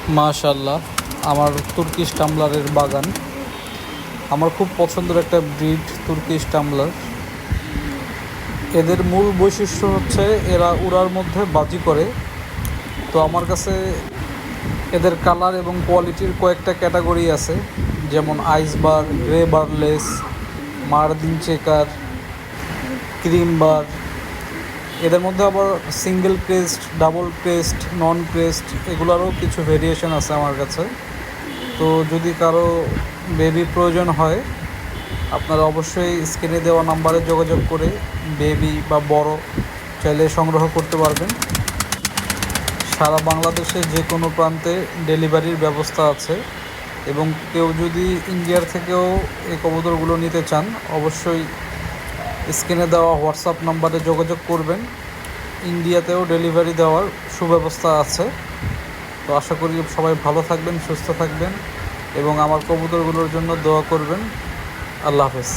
মাশাআল্লাহ, আমার তুর্কিশ টাম্বলারের বাগান। আমার খুব পছন্দের একটা ব্রিড তুর্কিশ টাম্বলার। এদের মূল বৈশিষ্ট্য হচ্ছে এরা উড়ার মধ্যে বাজি করে। তো আমার কাছে এদের কালার এবং কোয়ালিটির কয়েকটা ক্যাটাগরি আছে, যেমন আইসবার, গ্রে বারলেস, মার্দিন চেকার, ক্রিম বার। এদের মধ্যে আবার সিঙ্গেল ক্রেস্ট, ডাবল ক্রেস্ট, নন ক্রেস্ট এগুলোরও কিছু ভেরিয়েশন আছে আমার কাছে। তো যদি কারো বেবি প্রয়োজন হয়, আপনারা অবশ্যই স্ক্রিনে দেওয়া নাম্বারে যোগাযোগ করে বেবি বা বড় চাইলে সংগ্রহ করতে পারবেন। সারা বাংলাদেশে যে কোনো প্রান্তে ডেলিভারির ব্যবস্থা আছে, এবং কেউ যদি ইন্ডিয়ার থেকেও এই কবুতরগুলো নিতে চান, অবশ্যই স্ক্রিনে দেওয়া হোয়াটসঅ্যাপ নাম্বারে যোগাযোগ করবেন। ইন্ডিয়াতেও ডেলিভারি দেওয়ার সুব্যবস্থা আছে। তো আশা করি সবাই ভালো থাকবেন, সুস্থ থাকবেন এবং আমার কবুতরগুলোর জন্য দোয়া করবেন। আল্লাহ হাফেজ।